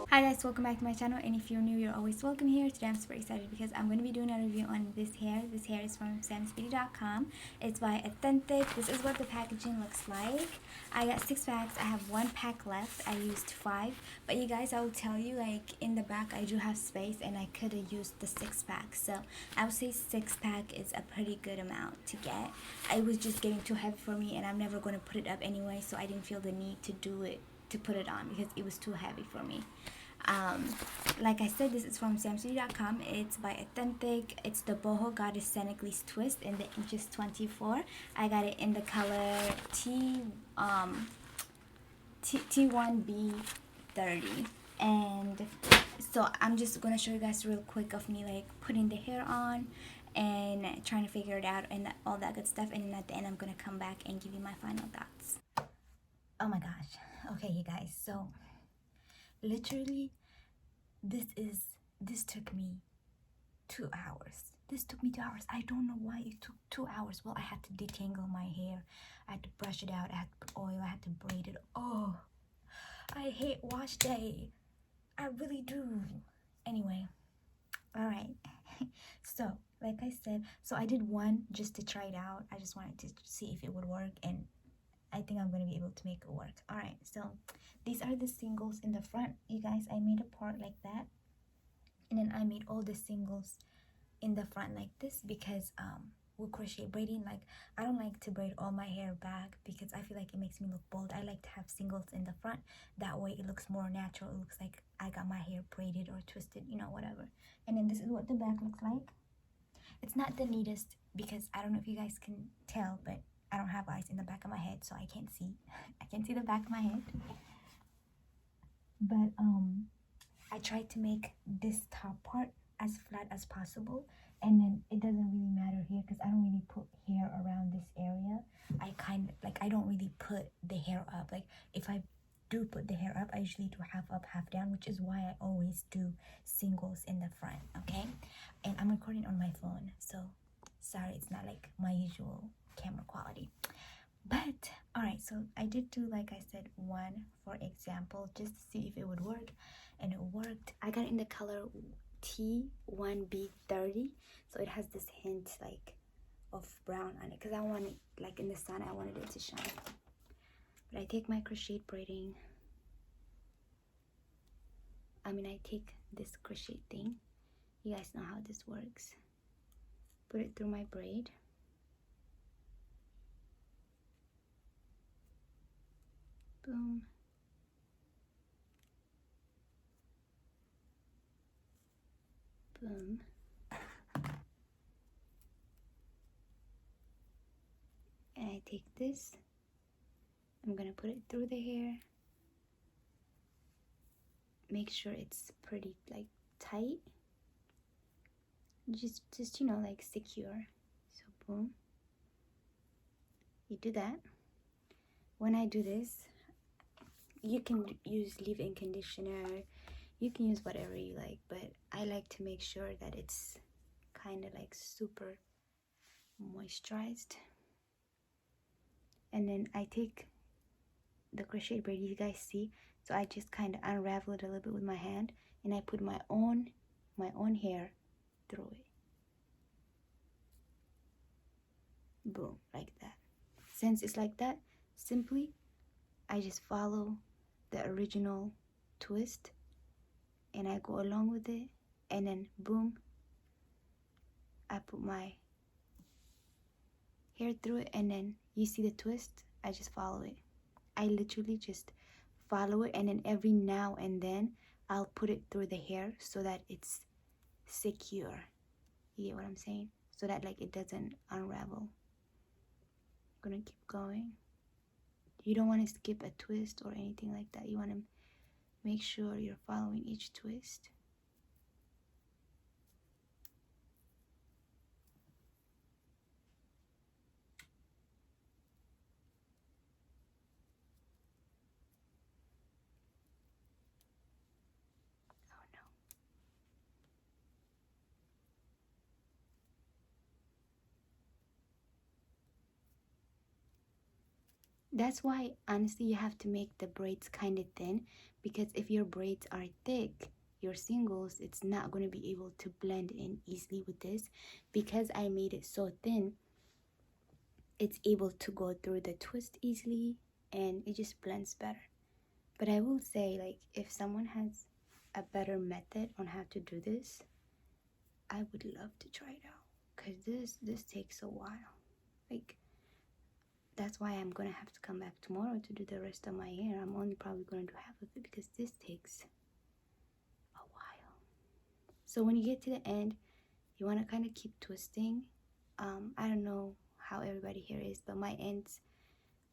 Hi guys, welcome back to my channel, and if you're new, you're always welcome here. Today I'm super excited because I'm going to be doing a review on this hair. This hair is from SensationnelCom. It's by Authentic. This is what the packaging looks like. I got 6 packs. I have 1 pack left. I used 5, but you guys, I will tell you, like, in the back I do have space and I could have used the 6 pack, so I would say 6 pack is a pretty good amount to get. It was just getting too heavy for me, and I'm never going to put it up anyway, so I didn't feel the need to put it on because it was too heavy for me. Like I said, this is from Samsbeauty.com. It's by Authentic. It's the Boho Goddess Senegalese twist in the inches 24. I got it in the color T1B30. And so I'm just gonna show you guys real quick of me like putting the hair on and trying to figure it out and all that good stuff. And then at the end I'm gonna come back and give you my final thoughts. Oh my gosh. Okay, you guys, so literally this took me 2 hours. This took me 2 hours. I don't know why it took 2 hours. Well, I had to detangle my hair, I had to brush it out, I had to put oil, I had to braid it. Oh, I hate wash day, I really do. Anyway, all right. So like I said, so I did one just to try it out. I just wanted to see if it would work, and I think I'm going to be able to make it work. All right, so these are the singles in the front. You guys, I made a part like that, and then I made all the singles in the front like this because with crochet braiding, like, I don't like to braid all my hair back because I feel like it makes me look bold. I like to have singles in the front. That way it looks more natural. It looks like I got my hair braided or twisted, you know, whatever. And then this is what the back looks like. It's not the neatest because I don't know if you guys can tell, but I don't have eyes in the back of my head, so I can't see. I can't see the back of my head. But I tried to make this top part as flat as possible, and then it doesn't really matter here because I don't really put hair around this area. I kind of like, I don't really put the hair up. Like, if I do put the hair up, I usually do half up, half down, which is why I always do singles in the front. Okay, and I'm recording on my phone, so sorry, it's not like my usual camera quality. But all right, so I did do, like I said, one for example just to see if it would work, and it worked. I got it in the color T1B30, so it has this hint like of brown on it because I want it, like, in the sun I wanted it to shine. But I take my crochet braiding, I take this crochet thing, you guys know how this works, put it through my braid, boom, boom, and I take this, I'm gonna put it through the hair, make sure it's pretty like tight, just you know, like secure. So boom, you do that. When I do this, you can use leave-in conditioner, you can use whatever you like, but I like to make sure that it's kind of like super moisturized. And then I take the crochet braid, you guys see, so I just kind of unravel it a little bit with my hand, and I put my own hair through it, boom, like that. Since it's like that, simply I just follow the original twist and I go along with it, and then boom, I put my hair through it, and then you see the twist, I just follow it. I literally just follow it, and then every now and then I'll put it through the hair so that it's secure. You get what I'm saying? So that like it doesn't unravel. I'm gonna keep going. You don't want to skip a twist or anything like that. You want to make sure you're following each twist. Oh no. That's why honestly you have to make the braids kind of thin, because if your braids are thick, your singles, it's not going to be able to blend in easily with this. Because I made it so thin, it's able to go through the twist easily and it just blends better. But I will say, like, if someone has a better method on how to do this, I would love to try it out, because this takes a while. Like, that's why I'm gonna have to come back tomorrow to do the rest of my hair. I'm only probably gonna do half of it because this takes a while. So when you get to the end, you want to kind of keep twisting. I don't know how everybody here is, but my ends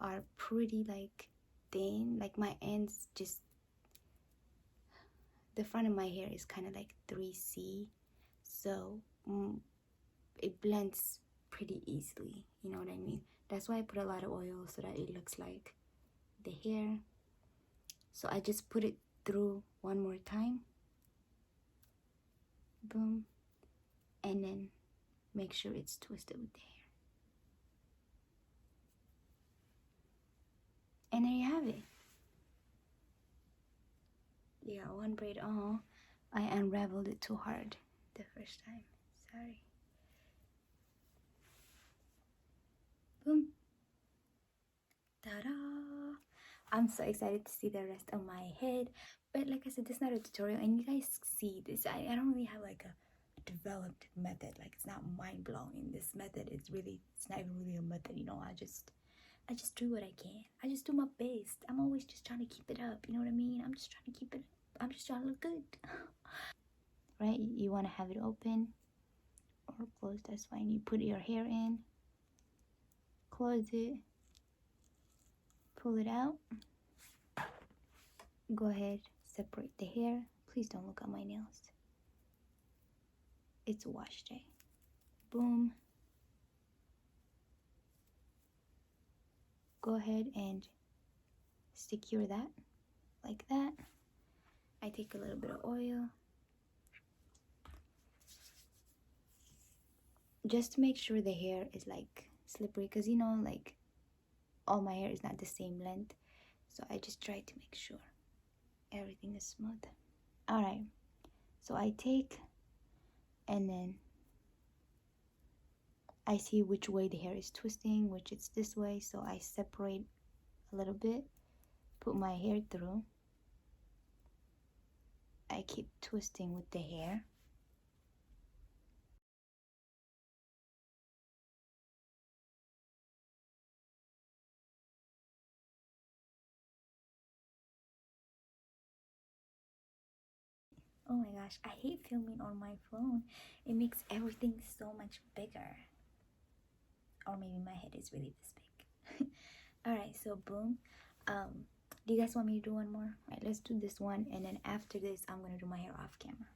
are pretty like thin. Like my ends, just the front of my hair is kind of like 3C, so it blends pretty easily, you know what I mean? That's why I put a lot of oil, so that it looks like the hair. So I just put it through one more time, boom, and then make sure it's twisted with the hair. And there you have it. Yeah, one braid. Oh, I unraveled it too hard the first time. Sorry. Boom. Ta-da! I'm so excited to see the rest of my head. But like I said, this is not a tutorial, and you guys see this. I don't really have like a developed method. Like, it's not mind-blowing. This method is really, it's not even really a method, you know. I just do what I can. I just do my best. I'm always just trying to keep it up, you know what I mean? I'm just trying to keep it up. I'm just trying to look good. Right? You want to have it open or closed, that's fine. You put your hair in, close it, pull it out, go ahead, separate the hair. Please don't look at my nails. It's a wash day. Boom. Go ahead and secure that like that. I take a little bit of oil just to make sure the hair is like slippery, because you know, like, all my hair is not the same length, so I just try to make sure everything is smooth. All right, so I take, and then I see which way the hair is twisting, which it's this way, so I separate a little bit, put my hair through. I keep twisting with the hair. Oh my gosh, I hate filming on my phone. It makes everything so much bigger. Or maybe my head is really this big. Alright, so boom. Do you guys want me to do one more? Alright, let's do this one, and then after this I'm gonna do my hair off camera.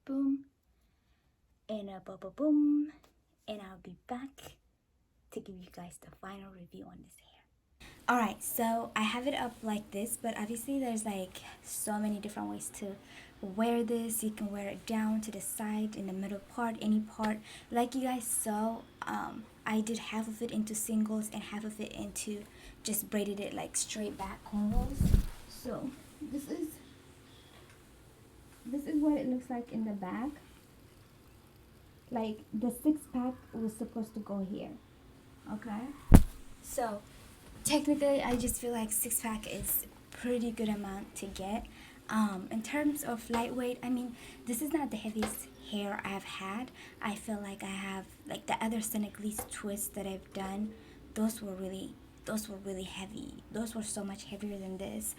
Boom. And a boom. And I'll be back to give you guys the final review on this hair. Alright, so I have it up like this, but obviously there's like so many different ways to wear this. You can wear it down to the side, in the middle part, any part. Like you guys saw, I did half of it into singles and half of it into just braided it like straight back cornrows. So this is what it looks like in the back. Like the 6-pack was supposed to go here. Okay, so technically I just feel like 6-pack is pretty good amount to get. In terms of lightweight, I mean, this is not the heaviest hair I've had. I feel like I have, like, the other Senegalese twists that I've done, those were really heavy. Those were so much heavier than this.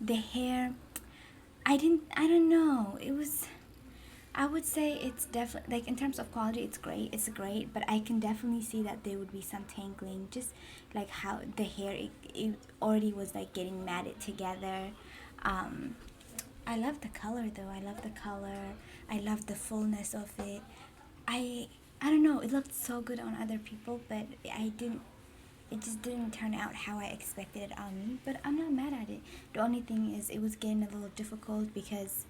The hair, I don't know, it was, I would say it's definitely, like, in terms of quality, it's great, but I can definitely see that there would be some tangling, just like how the hair, it already was like getting matted together. I love the color though, I love the color, I love the fullness of it. I I don't know, it looked so good on other people, but it just didn't turn out how I expected it on me, but I'm not mad at it. The only thing is it was getting a little difficult because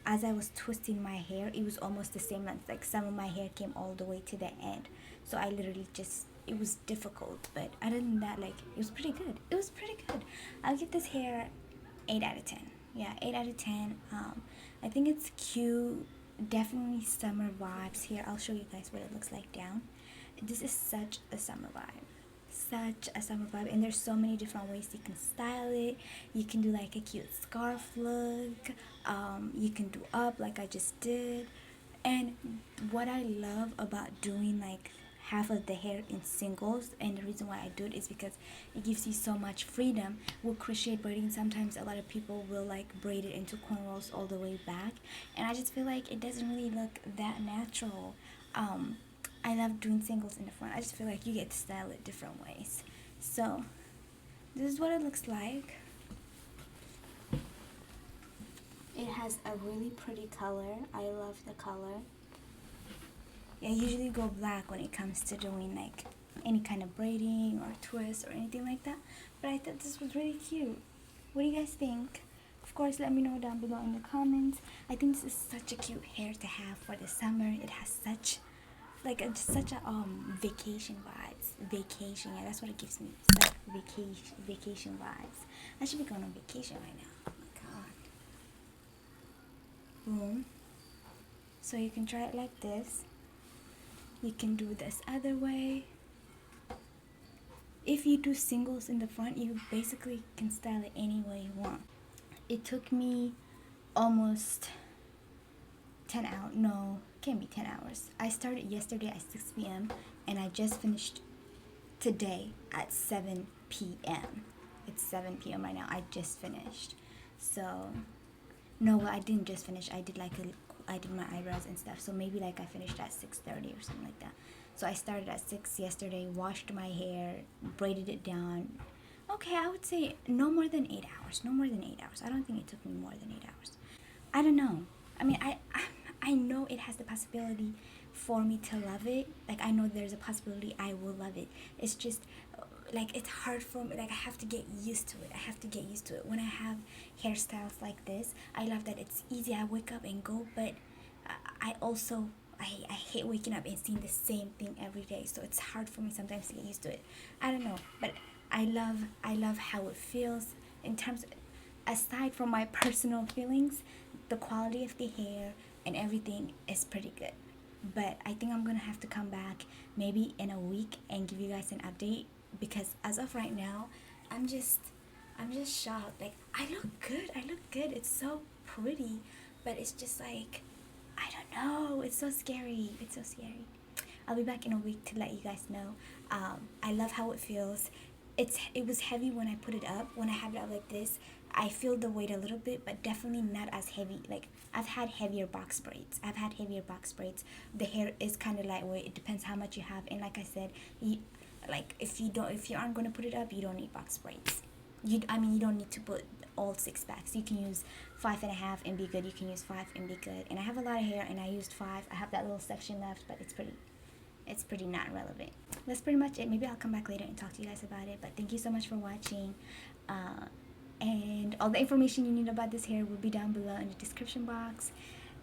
as I was twisting my hair, it was almost the same length. Like some of my hair came all the way to the end. So I literally just, it was difficult. But other than that, like, it was pretty good. It was pretty good. I'll give this hair 8 out of 10. Yeah, 8 out of 10. I think it's cute. Definitely summer vibes. Here, I'll show you guys what it looks like down. This is such a summer vibe, such a summer vibe, and there's so many different ways you can style it. You can do like a cute scarf look, you can do up like I just did. And what I love about doing like half of the hair in singles, and the reason why I do it is because it gives you so much freedom. With crochet braiding, sometimes a lot of people will like braid it into cornrows all the way back, and I just feel like it doesn't really look that natural. I love doing singles in the front. I just feel like you get to style it different ways. So this is what it looks like. It has a really pretty color. I love the color. I usually go black when it comes to doing like any kind of braiding or twist or anything like that, but I thought this was really cute. What do you guys think? Of course, let me know down below in the comments. I think this is such a cute hair to have for the summer. It has such like such a vacation vibes. Vacation, yeah, that's what it gives me. It's like vacation vibes. I should be going on vacation right now. Oh my god. Boom. So you can try it like this. You can do this other way. If you do singles in the front, you basically can style it any way you want. It took me almost 10 hours. No, can't be 10 hours. I started yesterday at 6 p.m. and I just finished today at 7 p.m. It's 7 p.m. right now. I just finished. So, no, well, I didn't just finish. I did I did my eyebrows and stuff. So maybe like I finished at 6:30 or something like that. So I started at 6 yesterday, washed my hair, braided it down. Okay, I would say no more than 8 hours. No more than 8 hours. I don't think it took me more than 8 hours. I don't know. I mean, I know it has the possibility for me to love it. Like, I know there's a possibility I will love it. It's just, like, it's hard for me. Like, I have to get used to it. I have to get used to it. When I have hairstyles like this, I love that it's easy. I wake up and go, but I also, I hate waking up and seeing the same thing every day. So it's hard for me sometimes to get used to it. I don't know, but I love how it feels in terms of, aside from my personal feelings, the quality of the hair and everything is pretty good. But I think I'm gonna have to come back maybe in a week and give you guys an update, because as of right now, I'm just shocked. Like, I look good, it's so pretty, but it's just like, I don't know, it's so scary. I'll be back in a week to let you guys know. I love how it feels. It was heavy when I put it up. When I have it up like this, I feel the weight a little bit, but definitely not as heavy. Like, I've had heavier box braids. The hair is kind of lightweight. It depends how much you have. And like I said, if you aren't going to put it up, you don't need box braids. You don't need to put all 6 packs. You can use 5.5 and be good. You can use 5 and be good. And I have a lot of hair, and I used 5. I have that little section left, but it's pretty not relevant. That's pretty much it. Maybe I'll come back later and talk to you guys about it. But thank you so much for watching. And all the information you need about this hair will be down below in the description box.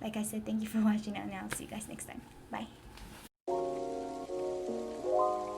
Like I said, thank you for watching, and I'll see you guys next time. Bye.